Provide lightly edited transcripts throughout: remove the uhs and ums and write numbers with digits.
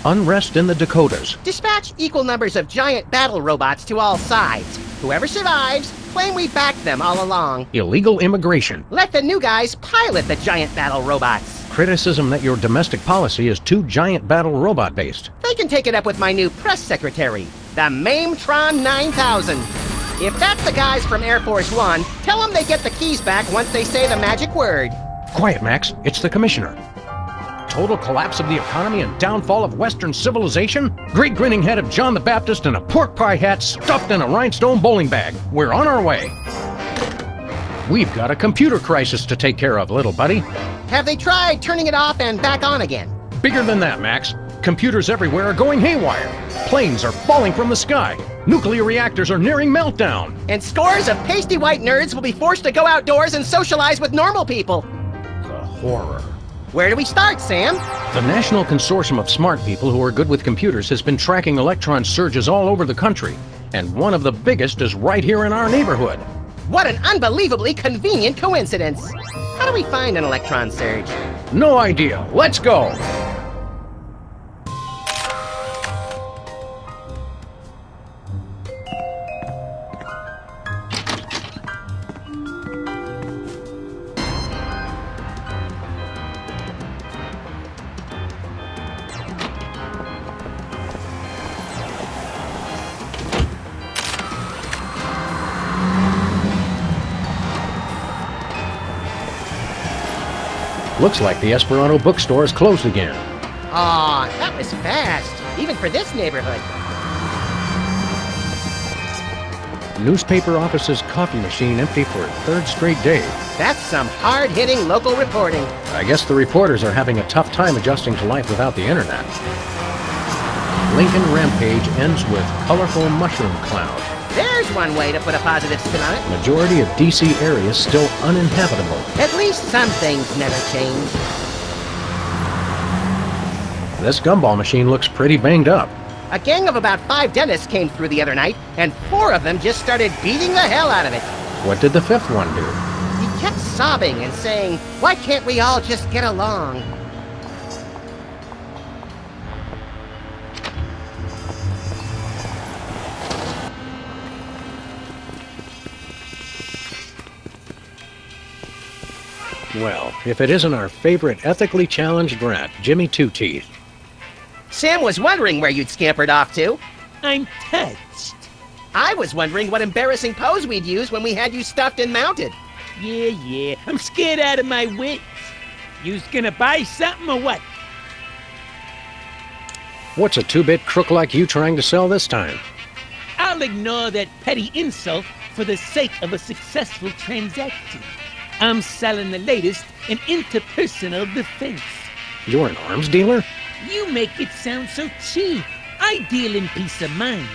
Unrest in the Dakotas. Dispatch equal numbers of giant battle robots to all sides. Whoever survives, claim we backed them all along. Illegal immigration. Let the new guys pilot the giant battle robots. Criticism that your domestic policy is too giant battle robot based. They can take it up with my new press secretary, the Mametron 9000. If that's the guys from Air Force One, tell them they get the keys back once they say the magic word. Quiet, Max. It's the commissioner. Total collapse of the economy and downfall of Western civilization? Great grinning head of John the Baptist and a pork pie hat stuffed in a rhinestone bowling bag. We're on our way. We've got a computer crisis to take care of, little buddy. Have they tried turning it off and back on again? Bigger than that, Max. Computers everywhere are going haywire. Planes are falling from the sky. Nuclear reactors are nearing meltdown. And scores of pasty white nerds will be forced to go outdoors and socialize with normal people. The horror. Where do we start, Sam? The National Consortium of Smart People who are good with computers has been tracking electron surges all over the country, and one of the biggest is right here in our neighborhood. What an unbelievably convenient coincidence. How do we find an electron surge? No idea. Let's go. Looks like the Esperanto bookstore is closed again. Aw, that was fast, even for this neighborhood. Newspaper office's coffee machine empty for a third straight day. That's some hard-hitting local reporting. I guess the reporters are having a tough time adjusting to life without the internet. Lincoln Rampage ends with colorful mushroom cloud. There's one way to put a positive spin on it. Majority of DC areas still uninhabitable. At least some things never change. This gumball machine looks pretty banged up. A gang of about 5 dentists came through the other night, and 4 of them just started beating the hell out of it. What did the 5th one do? He kept sobbing and saying, "Why can't we all just get along?" Well, if it isn't our favorite ethically challenged rat, Jimmy Two-Teeth. Sam was wondering where you'd scampered off to. I'm touched. I was wondering what embarrassing pose we'd use when we had you stuffed and mounted. Yeah, I'm scared out of my wits. You's gonna buy something or what? What's a 2-bit crook like you trying to sell this time? I'll ignore that petty insult for the sake of a successful transaction. I'm selling the latest in interpersonal defense. You're an arms dealer? You make it sound so cheap. I deal in peace of mind.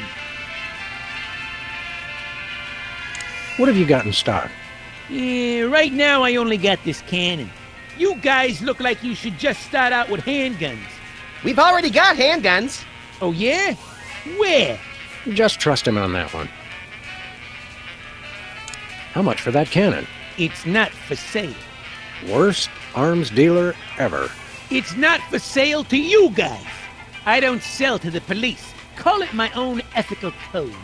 What have you got in stock? Yeah, right now I only got this cannon. You guys look like you should just start out with handguns. We've already got handguns. Oh yeah? Where? Just trust him on that one. How much for that cannon? It's not for sale. Worst arms dealer ever. It's not for sale to you guys. I don't sell to the police. Call it my own ethical code.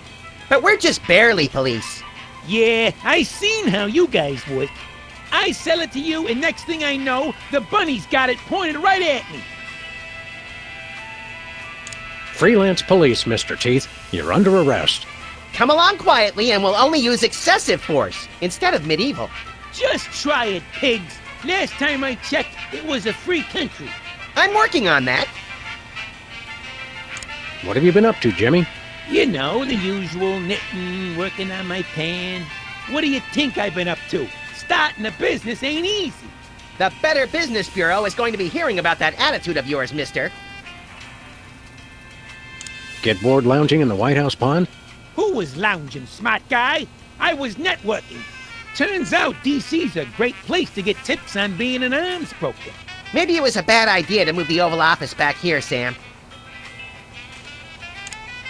But we're just barely police. Yeah, I seen how you guys work. I sell it to you, and next thing I know, the bunny's got it pointed right at me. Freelance police, Mr. Teeth. You're under arrest. Come along quietly and we'll only use excessive force instead of medieval. Just try it, pigs. Last time I checked, it was a free country. I'm working on that. What have you been up to, Jimmy? You know, the usual knitting, working on my pan. What do you think I've been up to? Starting a business ain't easy. The Better Business Bureau is going to be hearing about that attitude of yours, mister. Get bored lounging in the White House pond? Who was lounging, smart guy? I was networking. Turns out DC's a great place to get tips on being an arms broker. Maybe it was a bad idea to move the Oval Office back here, Sam.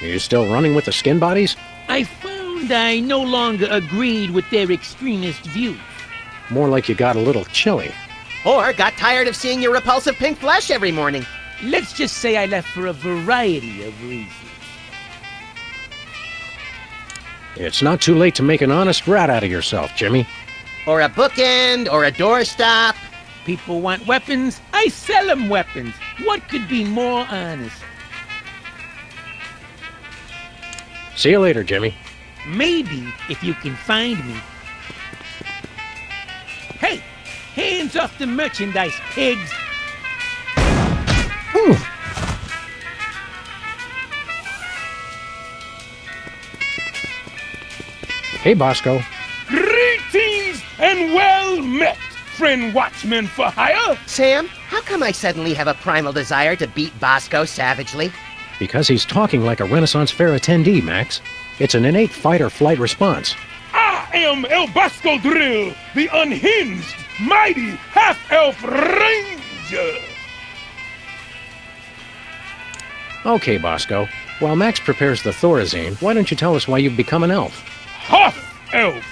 You still running with the skin bodies? I found I no longer agreed with their extremist views. More like you got a little chilly. Or got tired of seeing your repulsive pink flesh every morning. Let's just say I left for a variety of reasons. It's not too late to make an honest rat out of yourself, Jimmy. Or a bookend, or a doorstop. People want weapons, I sell them weapons. What could be more honest? See you later, Jimmy. Maybe if you can find me. Hey, hands off the merchandise, pigs. Ooh. Hey, Bosco. Greetings and well met, friend watchman for hire. Sam, how come I suddenly have a primal desire to beat Bosco savagely? Because he's talking like a Renaissance Fair attendee, Max. It's an innate fight-or-flight response. I am El Bosco Drill, the unhinged, mighty half-elf ranger. Okay, Bosco. While Max prepares the Thorazine, why don't you tell us why you've become an elf? Half-elf.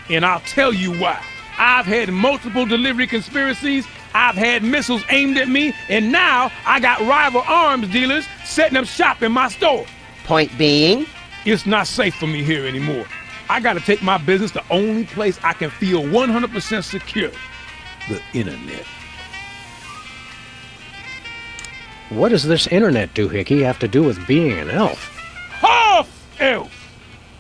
And I'll tell you why. I've had multiple delivery conspiracies, I've had missiles aimed at me, and now I got rival arms dealers setting up shop in my store. Point being? It's not safe for me here anymore. I gotta take my business the only place I can feel 100% secure. The internet. What does this internet doohickey have to do with being an elf? Half-elf!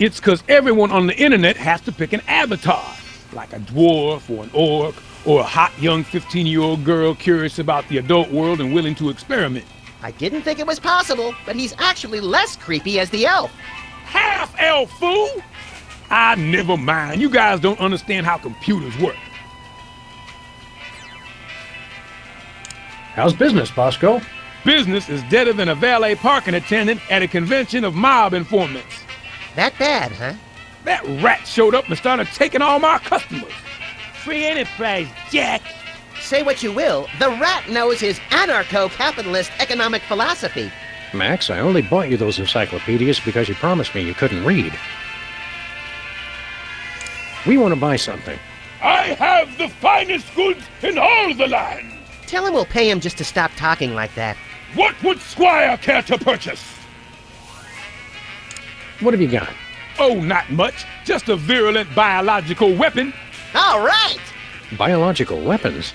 It's because everyone on the internet has to pick an avatar, like a dwarf or an orc, or a hot young 15-year-old girl curious about the adult world and willing to experiment. I didn't think it was possible, but he's actually less creepy as the elf. Half-elf, fool! Ah, never mind. You guys don't understand how computers work. How's business, Bosco? Business is deader than a valet parking attendant at a convention of mob informants. That bad, huh? That rat showed up and started taking all my customers. Free enterprise, Jack. Say what you will, the rat knows his anarcho-capitalist economic philosophy. Max, I only bought you those encyclopedias because you promised me you couldn't read. We want to buy something. I have the finest goods in all the land. Tell him we'll pay him just to stop talking like that. What would Squire care to purchase? What have you got? Oh, not much. Just a virulent biological weapon. All right! Biological weapons?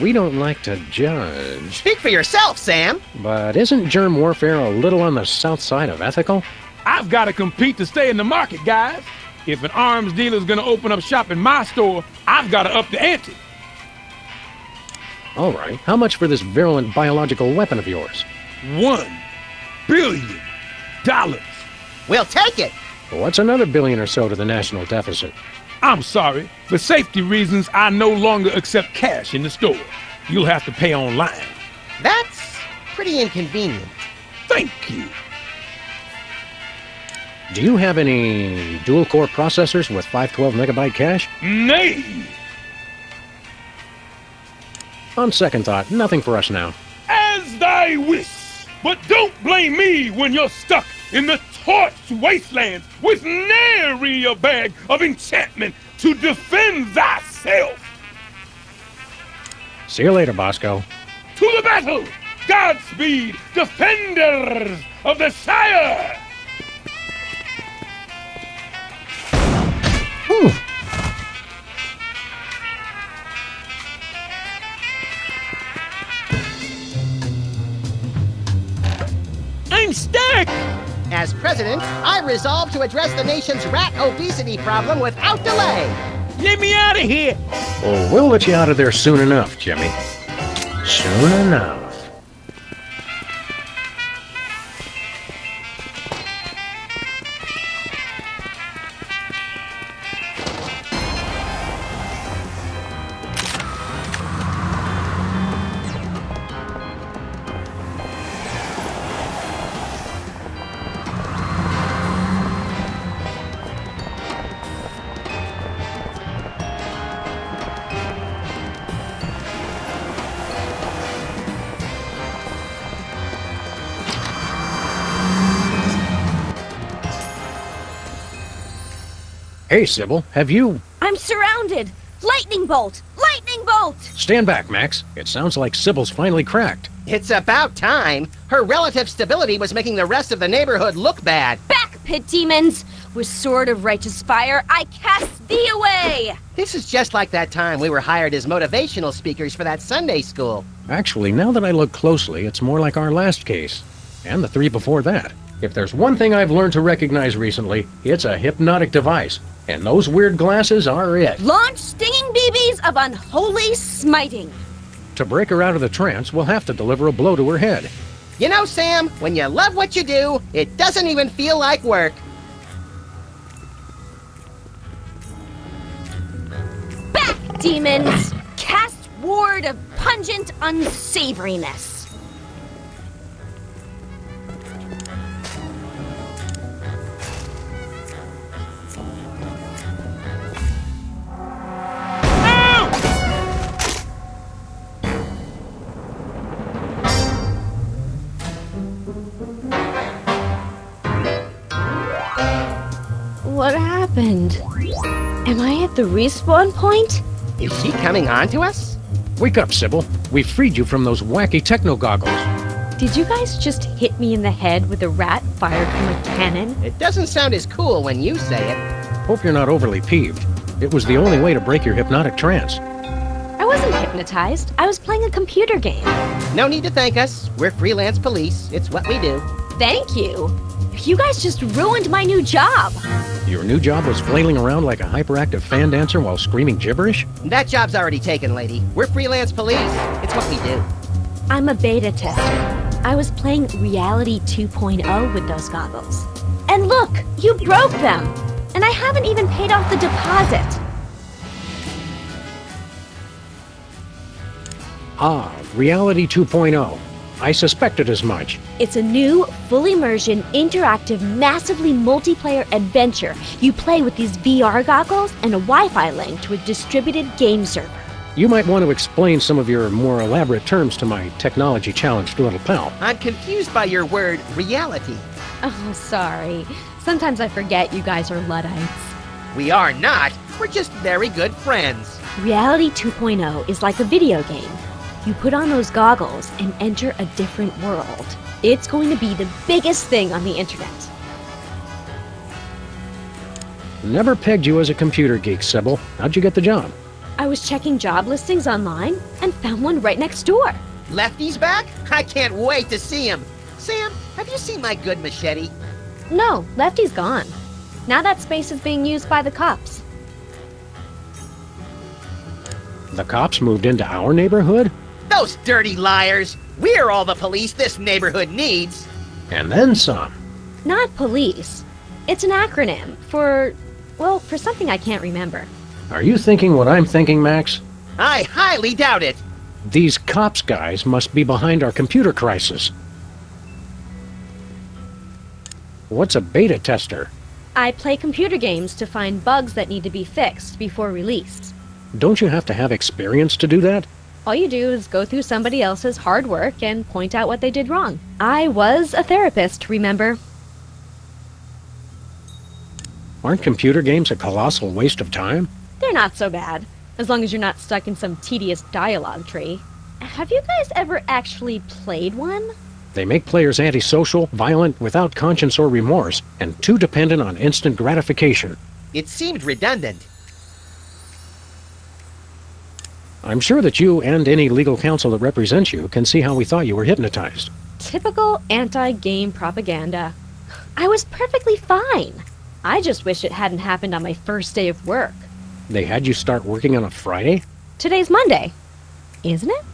We don't like to judge. Speak for yourself, Sam! But isn't germ warfare a little on the south side of ethical? I've got to compete to stay in the market, guys. If an arms dealer's gonna open up shop in my store, I've got to up the ante. All right, how much for this virulent biological weapon of yours? $1 billion. We'll take it! What's another billion or so to the national deficit? I'm sorry. For safety reasons, I no longer accept cash in the store. You'll have to pay online. That's pretty inconvenient. Thank you. Do you have any dual-core processors with 512 megabyte cache? Nay. On second thought, nothing for us now. As thy wish. But don't blame me when you're stuck in the torched wastelands with nary a bag of enchantment to defend thyself. See you later, Bosco. To the battle! Godspeed, defenders of the Shire! Ooh. I'm stuck! As president, I resolve to address the nation's rat obesity problem without delay. Let me out of here! Oh, we'll let you out of there soon enough, Jimmy. Soon enough. Hey, Sybil, have you... I'm surrounded! Lightning bolt! Lightning bolt! Stand back, Max. It sounds like Sybil's finally cracked. It's about time. Her relative stability was making the rest of the neighborhood look bad. Back, pit demons! With sword of righteous fire, I cast thee away! This is just like that time we were hired as motivational speakers for that Sunday school. Actually, now that I look closely, it's more like our last case. And the 3 before that. If there's one thing I've learned to recognize recently, it's a hypnotic device. And those weird glasses are it. Launch stinging BBs of unholy smiting. To break her out of the trance, we'll have to deliver a blow to her head. You know, Sam, when you love what you do, it doesn't even feel like work. Back, demons! Cast ward of pungent unsavoriness. What happened? Am I at the respawn point? Is she coming on to us? Wake up, Sybil. We freed you from those wacky techno goggles. Did you guys just hit me in the head with a rat fired from a cannon? It doesn't sound as cool when you say it. Hope you're not overly peeved. It was the only way to break your hypnotic trance. I wasn't hypnotized. I was playing a computer game. No need to thank us. We're freelance police. It's what we do. Thank you. You guys just ruined my new job. Your new job was flailing around like a hyperactive fan dancer while screaming gibberish? That job's already taken, lady. We're freelance police. It's what we do. I'm a beta tester. I was playing Reality 2.0 with those goggles. And look, you broke them. And I haven't even paid off the deposit. Ah, Reality 2.0. I suspected as much. It's a new, full immersion, interactive, massively multiplayer adventure. You play with these VR goggles and a Wi-Fi link to a distributed game server. You might want to explain some of your more elaborate terms to my technology-challenged little pal. I'm confused by your word, reality. Oh, sorry. Sometimes I forget you guys are Luddites. We are not. We're just very good friends. Reality 2.0 is like a video game. You put on those goggles and enter a different world. It's going to be the biggest thing on the internet. Never pegged you as a computer geek, Sybil. How'd you get the job? I was checking job listings online and found one right next door. Lefty's back? I can't wait to see him. Sam, have you seen my good machete? No, Lefty's gone. Now that space is being used by the cops. The cops moved into our neighborhood? Those dirty liars! We're all the police this neighborhood needs! And then some. Not police. It's an acronym for, well, for something I can't remember. Are you thinking what I'm thinking, Max? I highly doubt it! These cops guys must be behind our computer crisis. What's a beta tester? I play computer games to find bugs that need to be fixed before release. Don't you have to have experience to do that? All you do is go through somebody else's hard work and point out what they did wrong. I was a therapist, remember? Aren't computer games a colossal waste of time? They're not so bad, as long as you're not stuck in some tedious dialogue tree. Have you guys ever actually played one? They make players antisocial, violent, without conscience or remorse, and too dependent on instant gratification. It seemed redundant. I'm sure that you and any legal counsel that represents you can see how we thought you were hypnotized. Typical anti-game propaganda. I was perfectly fine. I just wish it hadn't happened on my first day of work. They had you start working on a Friday? Today's Monday, isn't it?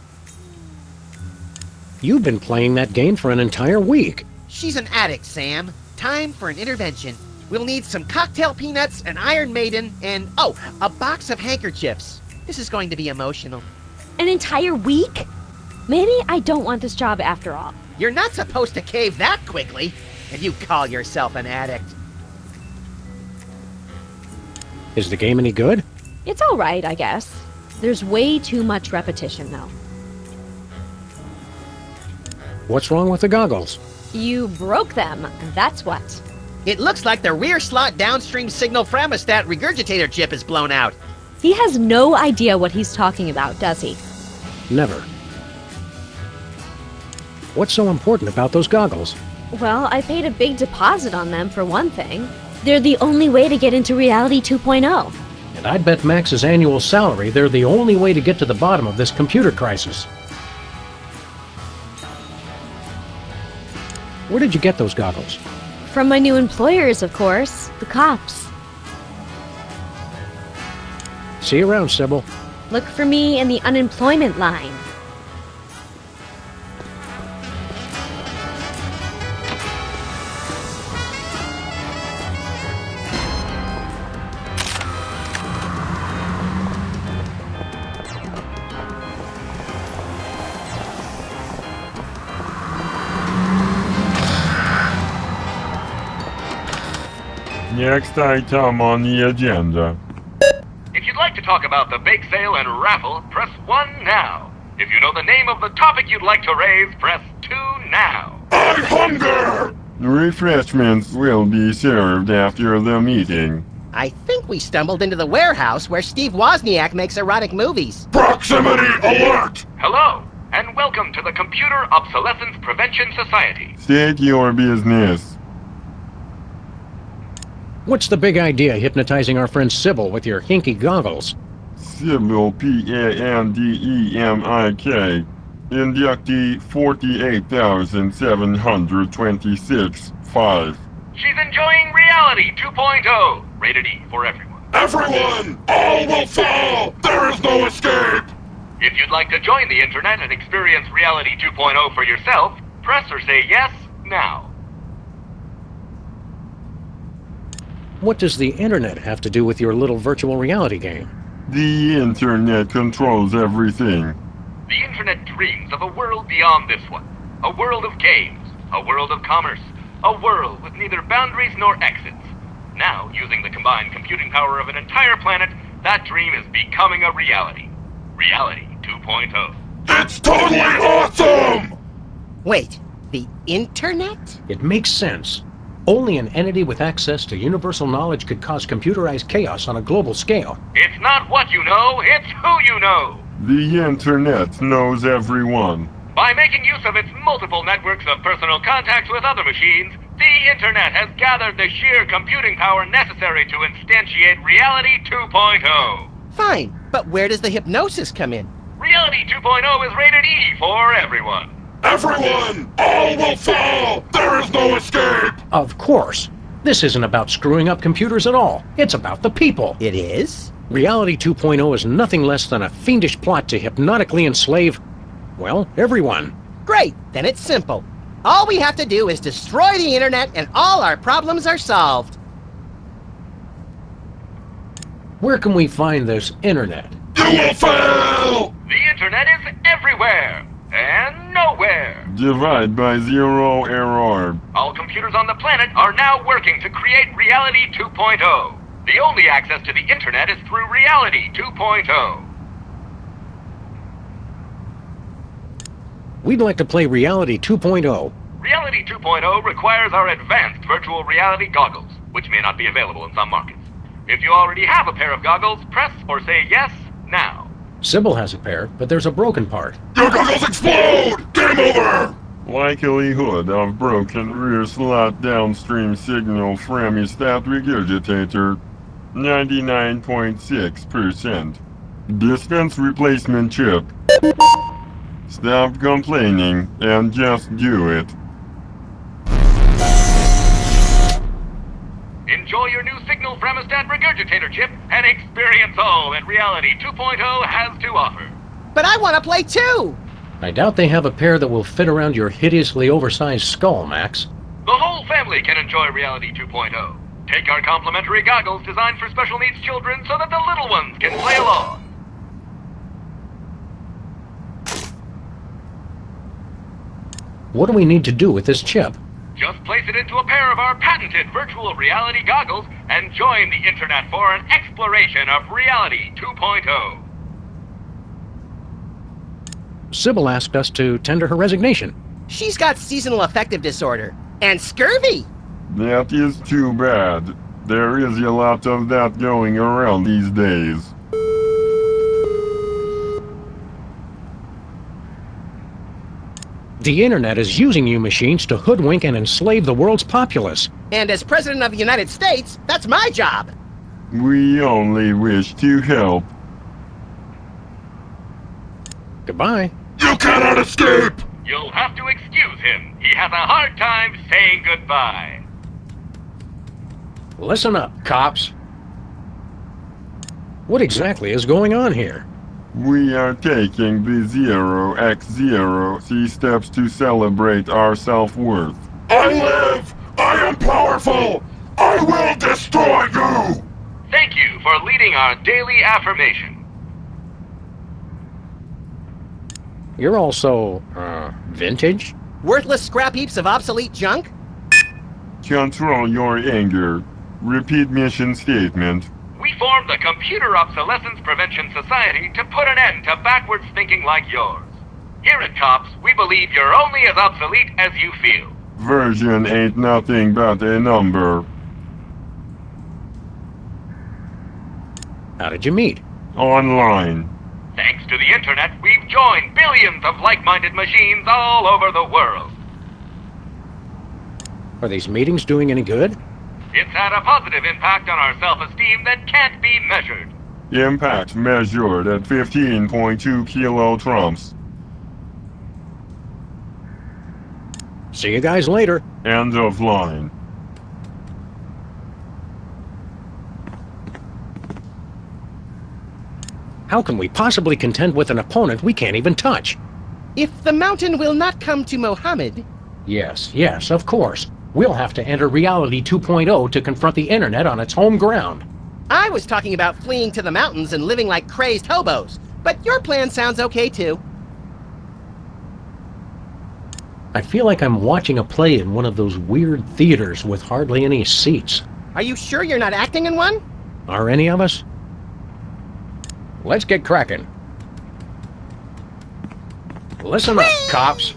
You've been playing that game for an entire week. She's an addict, Sam. Time for an intervention. We'll need some cocktail peanuts, an Iron Maiden, and, oh, a box of handkerchiefs. This is going to be emotional. An entire week? Maybe I don't want this job after all. You're not supposed to cave that quickly, and you call yourself an addict. Is the game any good? It's all right, I guess. There's way too much repetition, though. What's wrong with the goggles? You broke them, that's what. It looks like the rear slot downstream signal thermostat regurgitator chip is blown out. He has no idea what he's talking about, does he? Never. What's so important about those goggles? Well, I paid a big deposit on them for one thing. They're the only way to get into Reality 2.0. And I'd bet Max's annual salary they're the only way to get to the bottom of this computer crisis. Where did you get those goggles? From my new employers, of course, the cops. See you around, Sybil. Look for me in the unemployment line. Next item on the agenda. If you'd like to talk about the bake sale and raffle, press 1 now. If you know the name of the topic you'd like to raise, press 2 now. I hunger! Refreshments will be served after the meeting. I think we stumbled into the warehouse where Steve Wozniak makes erotic movies. Proximity alert! Hello, and welcome to the Computer Obsolescence Prevention Society. State your business. What's the big idea hypnotizing our friend Sybil with your hinky goggles? Sybil Pandemik. Inductee 48,726-5. She's enjoying Reality 2.0, rated E for everyone. Everyone! All will fall! There is no escape! If you'd like to join the internet and experience Reality 2.0 for yourself, press or say yes now. What does the internet have to do with your little virtual reality game? The internet controls everything. The internet dreams of a world beyond this one. A world of games, a world of commerce, a world with neither boundaries nor exits. Now, using the combined computing power of an entire planet, that dream is becoming a reality. Reality 2.0. It's totally awesome! Wait, the internet? It makes sense. Only an entity with access to universal knowledge could cause computerized chaos on a global scale. It's not what you know, it's who you know. The internet knows everyone. By making use of its multiple networks of personal contacts with other machines, the internet has gathered the sheer computing power necessary to instantiate Reality 2.0. Fine, but where does the hypnosis come in? Reality 2.0 is rated E for everyone. Everyone! All will fall! There is no escape! Of course. This isn't about screwing up computers at all. It's about the people. It is? Reality 2.0 is nothing less than a fiendish plot to hypnotically enslave, well, everyone. Great, then it's simple. All we have to do is destroy the internet and all our problems are solved. Where can we find this internet? You will fail! The internet is everywhere and nowhere. Divide by zero error. All computers on the planet are now working to create Reality 2.0. The only access to the internet is through Reality 2.0. We'd like to play Reality 2.0. Reality 2.0 requires our advanced virtual reality goggles, which may not be available in some markets. If you already have a pair of goggles, press or say yes now. Sybil has a pair, but there's a broken part. Your goggles explode! Game over! Likelihood of broken rear slot downstream signal thermostat regurgitator 99.6%. Dispense replacement chip. Stop complaining and just do it. Enjoy your new signal thermostat regurgitator chip and experience all that Reality 2.0 has to offer. But I want to play too! I doubt they have a pair that will fit around your hideously oversized skull, Max. The whole family can enjoy Reality 2.0. Take our complimentary goggles designed for special needs children so that the little ones can play along. What do we need to do with this chip? Just place it into a pair of our patented virtual reality goggles and join the internet for an exploration of Reality 2.0. Sybil asked us to tender her resignation. She's got seasonal affective disorder and scurvy. That is too bad. There is a lot of that going around these days. The internet is using you machines to hoodwink and enslave the world's populace. And as President of the United States, that's my job. We only wish to help. Goodbye. You cannot escape! You'll have to excuse him. He has a hard time saying goodbye. Listen up, cops. What exactly is going on here? We are taking the 0x0 steps to celebrate our self-worth. I live! I am powerful! I will destroy you! Thank you for leading our daily affirmation. You're also, vintage? Worthless scrap heaps of obsolete junk? Control your anger. Repeat mission statement. We formed the Computer Obsolescence Prevention Society to put an end to backwards thinking like yours. Here at Cops, we believe you're only as obsolete as you feel. Version ain't nothing but a number. How did you meet? Online. Thanks to the internet, we've joined billions of like-minded machines all over the world. Are these meetings doing any good? It's had a positive impact on our self-esteem that can't be measured. Impact measured at 15.2 kilotrumps. See you guys later. End of line. How can we possibly contend with an opponent we can't even touch? If the mountain will not come to Mohammed... Yes, of course. We'll have to enter Reality 2.0 to confront the internet on its home ground. I was talking about fleeing to the mountains and living like crazed hobos, but your plan sounds okay too. I feel like I'm watching a play in one of those weird theaters with hardly any seats. Are you sure you're not acting in one? Are any of us? Let's get cracking. Listen up, cops.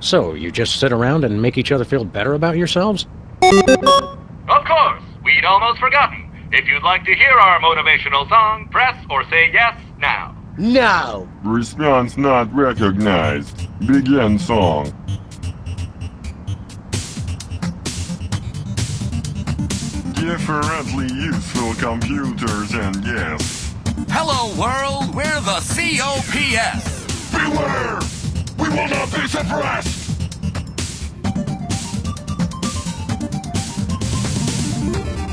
So, you just sit around and make each other feel better about yourselves? Of course, we'd almost forgotten. If you'd like to hear our motivational song, press or say yes now. No! Response not recognized. Begin song. Differently useful computers and yes. Hello, world. We're the COPS. Beware! We will not be suppressed!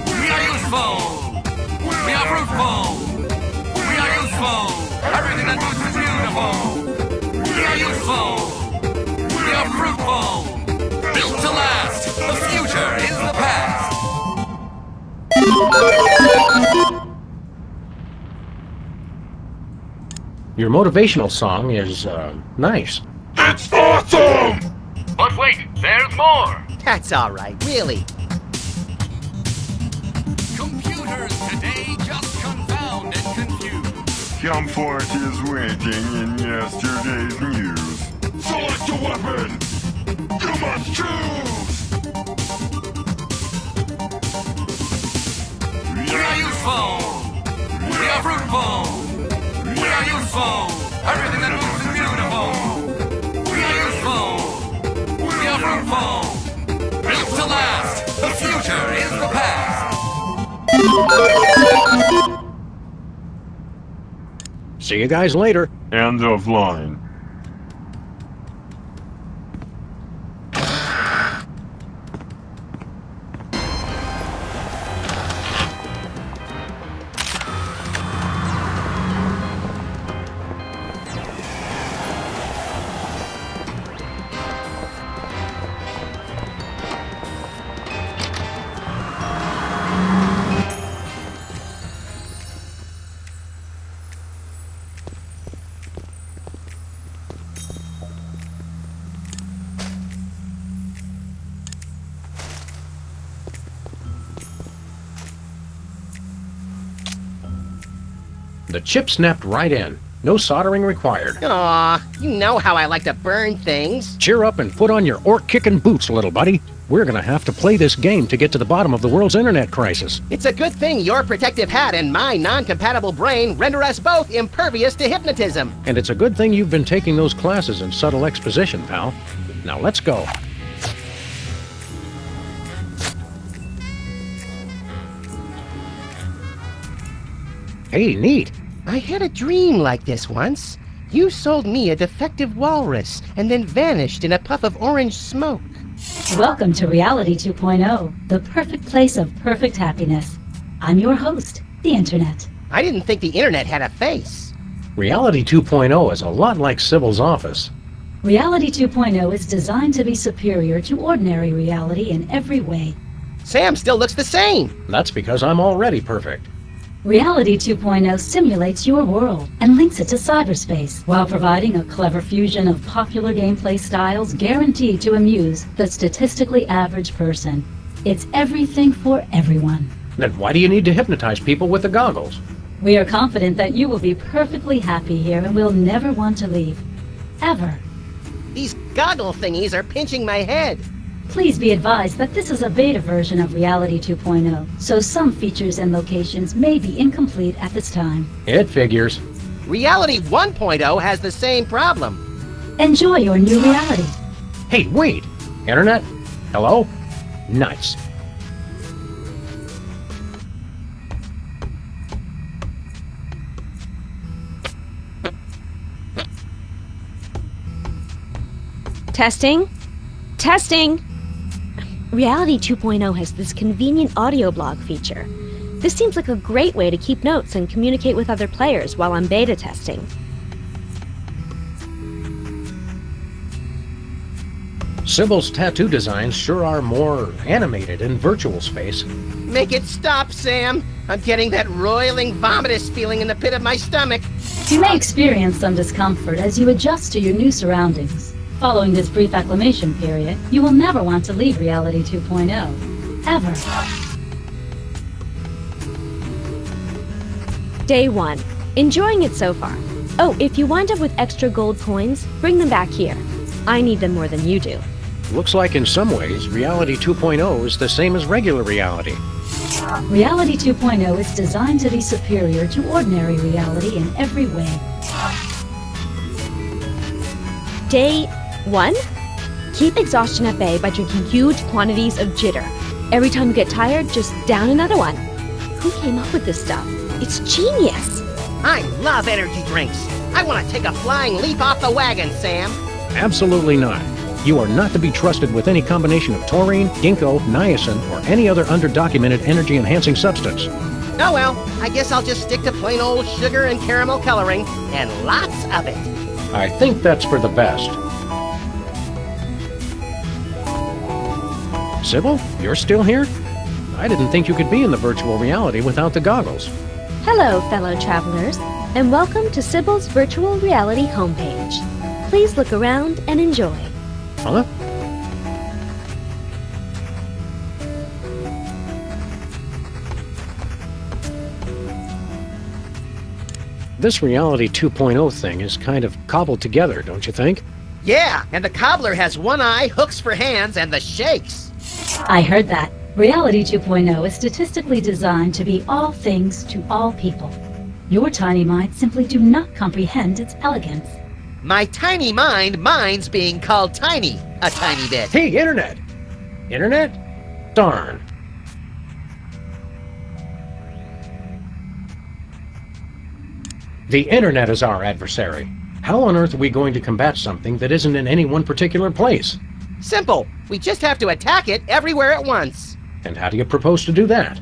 We are useful. We are fruitful. We are useful. Everything that moves is beautiful. We are useful. We are fruitful. Built to last. The future is the past. Your motivational song is, nice. It's awesome! But wait, there's more. That's alright, really. Computers today just confound and confuse. Comfort is waiting in yesterday's news. Select a weapon! You must choose! We are useful. We are fruitful. We are useful. Everything that moves is beautiful. We are useful. We are fruitful. Built to last. The future is the past. See you guys later. End of line. The chip snapped right in. No soldering required. Aw, you know how I like to burn things. Cheer up and put on your orc-kicking boots, little buddy. We're gonna have to play this game to get to the bottom of the world's internet crisis. It's a good thing your protective hat and my non-compatible brain render us both impervious to hypnotism. And it's a good thing you've been taking those classes in subtle exposition, pal. Now let's go. Hey, neat. I had a dream like this once. You sold me a defective walrus and then vanished in a puff of orange smoke. Welcome to Reality 2.0, the perfect place of perfect happiness. I'm your host, the Internet. I didn't think the internet had a face. Reality 2.0 is a lot like Sybil's office. Reality 2.0 is designed to be superior to ordinary reality in every way. Sam still looks the same. That's because I'm already perfect. Reality 2.0 simulates your world and links it to cyberspace while providing a clever fusion of popular gameplay styles guaranteed to amuse the statistically average person. It's everything for everyone. Then why do you need to hypnotize people with the goggles? We are confident that you will be perfectly happy here and will never want to leave. Ever. These goggle thingies are pinching my head. Please be advised that this is a beta version of Reality 2.0, so some features and locations may be incomplete at this time. It figures. Reality 1.0 has the same problem. Enjoy your new reality. Hey, wait! Internet? Hello? Nice. Testing? Testing! Reality 2.0 has this convenient audio blog feature. This seems like a great way to keep notes and communicate with other players while I'm beta testing. Sybil's tattoo designs sure are more animated in virtual space. Make it stop, Sam. I'm getting that roiling, vomitous feeling in the pit of my stomach. You may experience some discomfort as you adjust to your new surroundings. Following this brief acclimation period, you will never want to leave Reality 2.0. Ever. Day 1. Enjoying it so far. Oh, if you wind up with extra gold coins, bring them back here. I need them more than you do. Looks like in some ways, Reality 2.0 is the same as regular reality. Reality 2.0 is designed to be superior to ordinary reality in every way. Day 1. Keep exhaustion at bay by drinking huge quantities of jitter. Every time you get tired, just down another one. Who came up with this stuff? It's genius! I love energy drinks. I want to take a flying leap off the wagon, Sam. Absolutely not. You are not to be trusted with any combination of taurine, ginkgo, niacin, or any other underdocumented energy-enhancing substance. Oh well, I guess I'll just stick to plain old sugar and caramel coloring, and lots of it. I think that's for the best. Sybil, you're still here? I didn't think you could be in the virtual reality without the goggles. Hello, fellow travelers, and welcome to Sybil's virtual reality homepage. Please look around and enjoy. Huh? This Reality 2.0 thing is kind of cobbled together, don't you think? Yeah, and the cobbler has one eye, hooks for hands, and the shakes. I heard that. Reality 2.0 is statistically designed to be all things to all people. Your tiny mind simply do not comprehend its elegance. My tiny mind's being called tiny a tiny bit. Hey, Internet! Internet? Darn. The Internet is our adversary. How on earth are we going to combat something that isn't in any one particular place? Simple. We just have to attack it everywhere at once. And how do you propose to do that?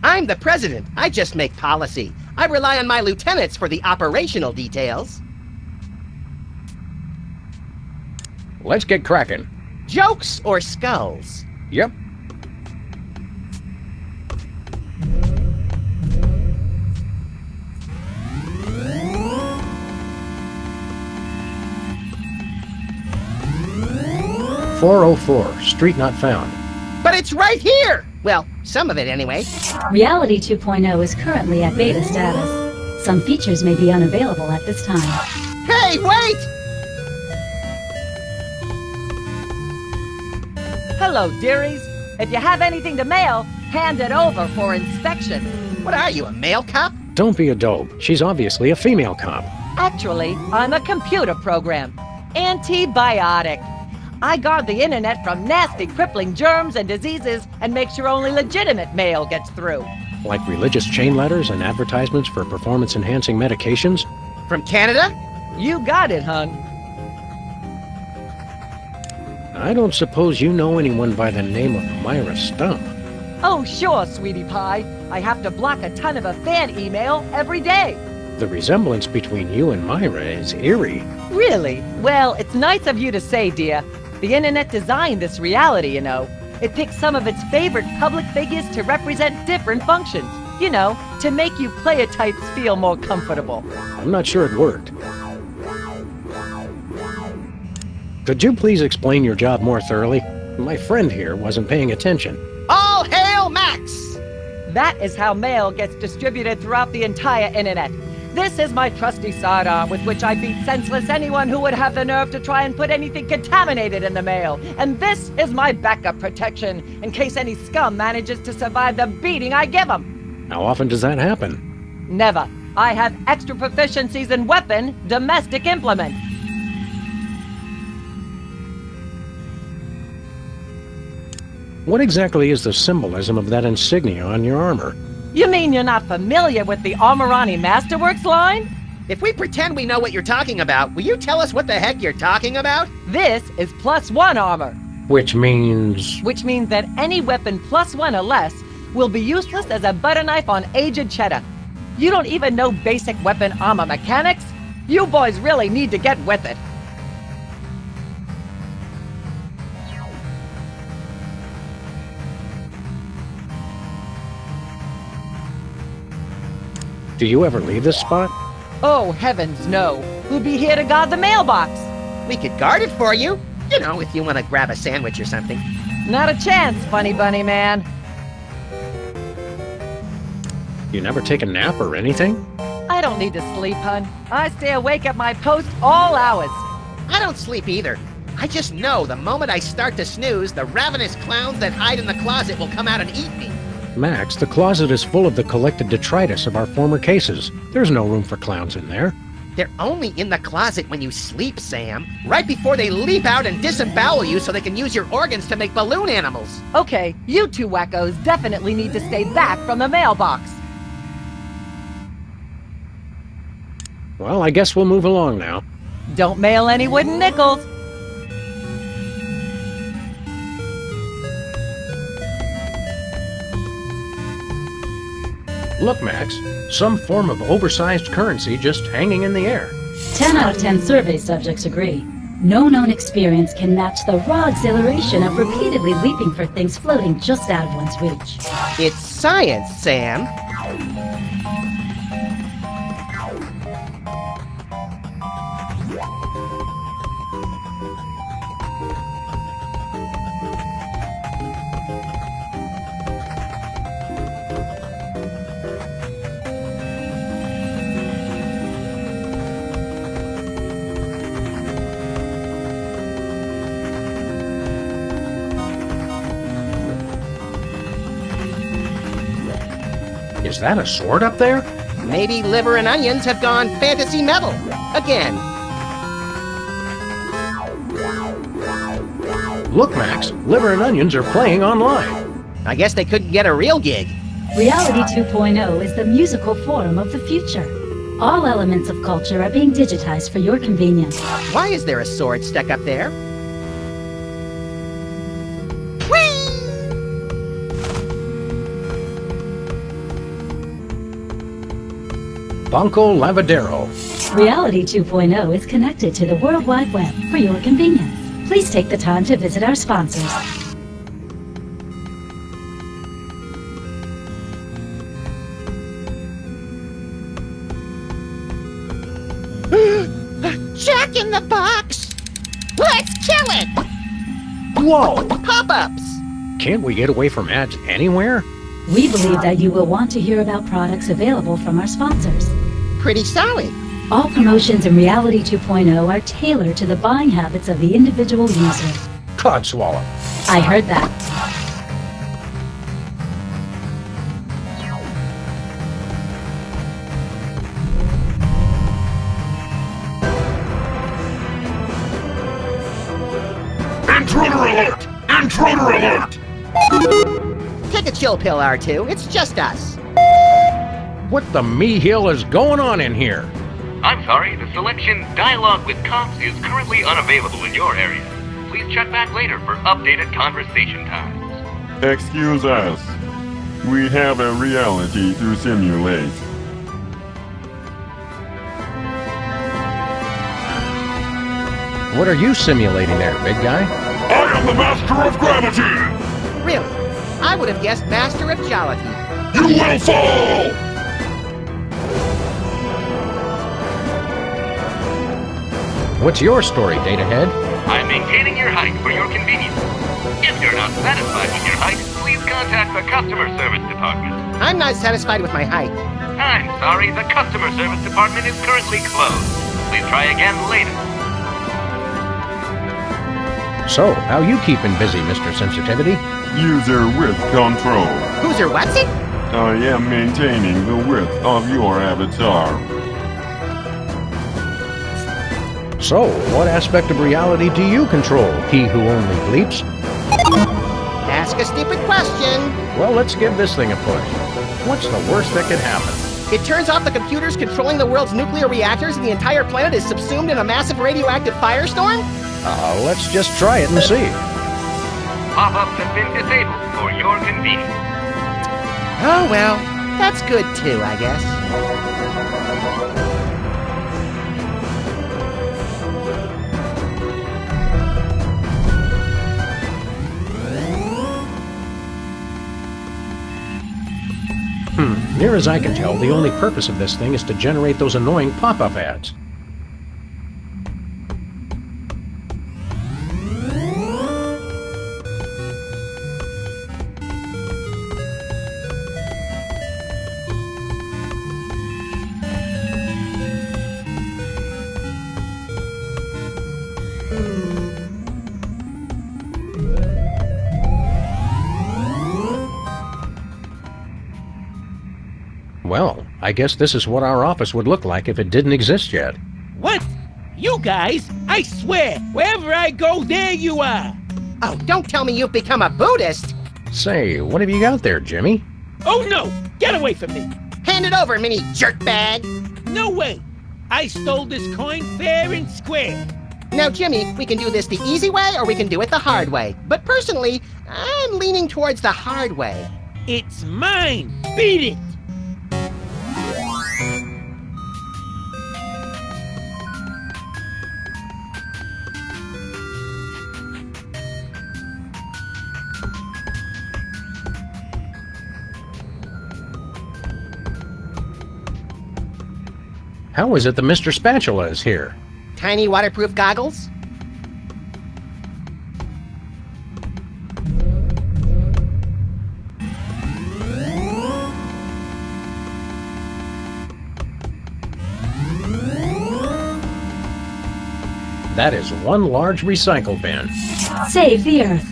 I'm the president. I just make policy. I rely on my lieutenants for the operational details. Let's get cracking. Jokes or skulls? Yep. .404, street not found. But it's right here! Well, some of it anyway. Reality 2.0 is currently at beta status. Some features may be unavailable at this time. Hey, wait! Hello, dearies. If you have anything to mail, hand it over for inspection. What are you, a mail cop? Don't be a dope. She's obviously a female cop. Actually, I'm a computer program. Antibiotic. I guard the internet from nasty, crippling germs and diseases and make sure only legitimate mail gets through. Like religious chain letters and advertisements for performance-enhancing medications? From Canada? You got it, hun. I don't suppose you know anyone by the name of Myra Stump. Oh, sure, sweetie pie. I have to block a ton of a fan email every day. The resemblance between you and Myra is eerie. Really? Well, it's nice of you to say, dear. The internet designed this reality, you know. It picks some of its favorite public figures to represent different functions. You know, to make you player types feel more comfortable. I'm not sure it worked. Could you please explain your job more thoroughly? My friend here wasn't paying attention. All hail Max! That is how mail gets distributed throughout the entire internet. This is my trusty sidearm with which I beat senseless anyone who would have the nerve to try and put anything contaminated in the mail. And this is my backup protection in case any scum manages to survive the beating I give them. How often does that happen? Never. I have extra proficiencies in weapon, domestic implement. What exactly is the symbolism of that insignia on your armor? You mean you're not familiar with the Armorani Masterworks line? If we pretend we know what you're talking about, will you tell us what the heck you're talking about? This is +1 armor. Which means... Which means that any weapon +1 or less will be useless as a butter knife on aged cheddar. You don't even know basic weapon armor mechanics? You boys really need to get with it. Do you ever leave this spot? Oh, heavens no. Who'd be here to guard the mailbox? We could guard it for you. You know, if you want to grab a sandwich or something. Not a chance, funny bunny man. You never take a nap or anything? I don't need to sleep, hun. I stay awake at my post all hours. I don't sleep either. I just know the moment I start to snooze, the ravenous clowns that hide in the closet will come out and eat me. Max, the closet is full of the collected detritus of our former cases. There's no room for clowns in there. They're only in the closet when you sleep, Sam. Right before they leap out and disembowel you so they can use your organs to make balloon animals. Okay, you two wackos definitely need to stay back from the mailbox. Well, I guess we'll move along now. Don't mail any wooden nickels. Look, Max, some form of oversized currency just hanging in the air. 10 out of 10 survey subjects agree. No known experience can match the raw exhilaration of repeatedly leaping for things floating just out of one's reach. It's science, Sam. Is that a sword up there? Maybe liver and onions have gone fantasy metal. Again. Look, Max, liver and onions are playing online. I guess they couldn't get a real gig. Reality 2.0 is the musical form of the future. All elements of culture are being digitized for your convenience. Why is there a sword stuck up there? Banco Lavadero. Reality 2.0 is connected to the World Wide Web for your convenience. Please take the time to visit our sponsors. Jack in the Box! Let's kill it! Whoa! Pop-ups! Can't we get away from ads anywhere? We believe that you will want to hear about products available from our sponsors. pretty solid. All promotions in Reality 2.0 are tailored to the buying habits of the individual user. Codswallop. I heard that. Intruder alert! Intruder alert! Take a chill pill, R2. It's just us. What the me-hill is going on in here? I'm sorry, the selection Dialogue with Cops is currently unavailable in your area. Please check back later for updated conversation times. Excuse us. We have a reality to simulate. What are you simulating there, big guy? I am the master of gravity! Really? I would have guessed Master of Jollity. You will fall! What's your story, Datahead? I'm maintaining your height for your convenience. If you're not satisfied with your height, please contact the customer service department. I'm not satisfied with my height. I'm sorry, the customer service department is currently closed. Please try again later. So, how you keeping busy, Mr. Sensitivity? User width control. Who's her what's it? I am maintaining the width of your avatar. So, what aspect of reality do you control, he who only bleeps? Ask a stupid question. Well, let's give this thing a push. What's the worst that could happen? It turns off the computers controlling the world's nuclear reactors and the entire planet is subsumed in a massive radioactive firestorm? Let's just try it and see. Pop-ups have been disabled for your convenience. Oh well, that's good too, I guess. Near as I can tell, the only purpose of this thing is to generate those annoying pop-up ads. Well, I guess this is what our office would look like if it didn't exist yet. What? You guys? I swear, wherever I go, there you are. Oh, don't tell me you've become a Buddhist. Say, what have you got there, Jimmy? Oh no! Get away from me! Hand it over, mini jerkbag. No way! I stole this coin fair and square. Now, Jimmy, we can do this the easy way or we can do it the hard way. But personally, I'm leaning towards the hard way. It's mine! Beat it! How is it that Mr. Spatula is here? Tiny waterproof goggles? That is one large recycle bin. Save the Earth.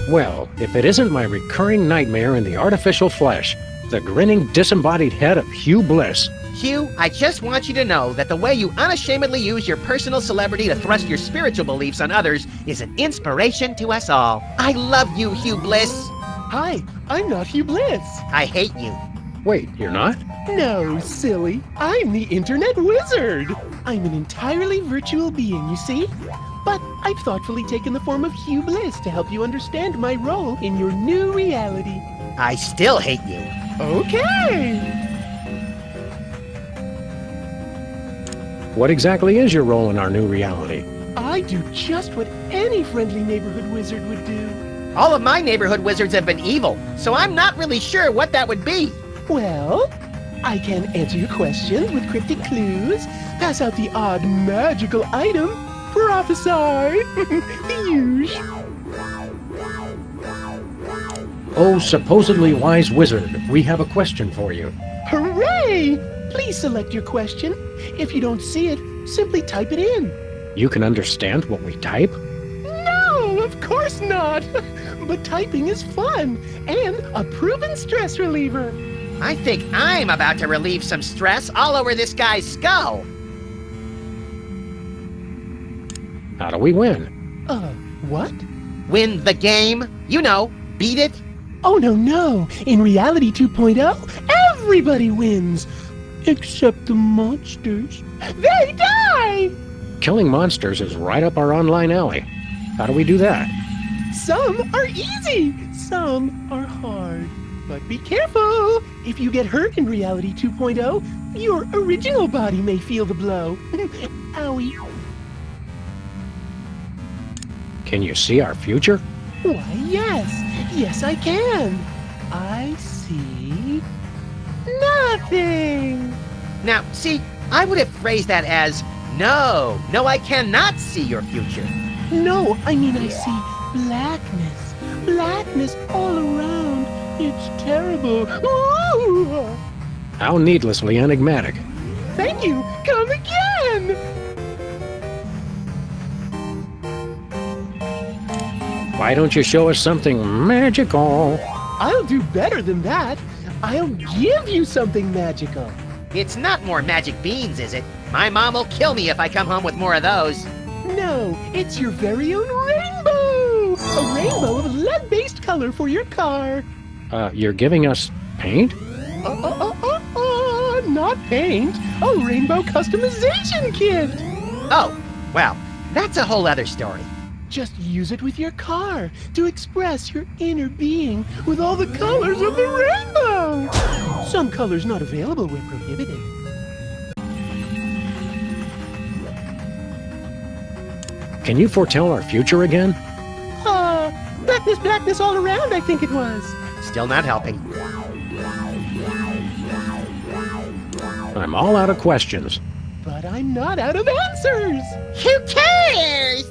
Well, if it isn't my recurring nightmare in the artificial flesh, the grinning, disembodied head of Hugh Bliss. Hugh, I just want you to know that the way you unashamedly use your personal celebrity to thrust your spiritual beliefs on others is an inspiration to us all. I love you, Hugh Bliss. Hi, I'm not Hugh Bliss. I hate you. Wait, you're not? No, silly. I'm the Internet Wizard. I'm an entirely virtual being, you see? But I've thoughtfully taken the form of Hugh Bliss to help you understand my role in your new reality. I still hate you. Okay! What exactly is your role in our new reality? I do just what any friendly neighborhood wizard would do. All of my neighborhood wizards have been evil, so I'm not really sure what that would be. Well, I can answer your questions with cryptic clues, pass out the odd magical item, prophesy, the usual. Oh, supposedly wise wizard, we have a question for you. Hooray! Please select your question. If you don't see it, simply type it in. You can understand what we type? No, of course not. But typing is fun and a proven stress reliever. I think I'm about to relieve some stress all over this guy's skull. How do we win? What? Win the game? You know, beat it? Oh, no. In Reality 2.0, everybody wins. Except the monsters. They die! Killing monsters is right up our online alley. How do we do that? Some are easy, some are hard. But be careful! If you get hurt in Reality 2.0, your original body may feel the blow. Owie. Can you see our future? Why, yes, I can. I see nothing. Now, see, I would have phrased that as, no, I cannot see your future. No, I mean I see blackness. Blackness all around. It's terrible. Ooh! How needlessly enigmatic. Thank you. Come again. Why don't you show us something magical? I'll do better than that. I'll give you something magical. It's not more magic beans, is it? My mom will kill me if I come home with more of those. No, it's your very own rainbow! A rainbow of lead-based color for your car. You're giving us paint? Not paint. A rainbow customization kit. Oh, well, that's a whole other story. Just use it with your car to express your inner being with all the colors of the rainbow. Some colors not available where prohibited. Can you foretell our future again? Blackness all around, I think it was. Still not helping. I'm all out of questions. But I'm not out of answers. Who cares?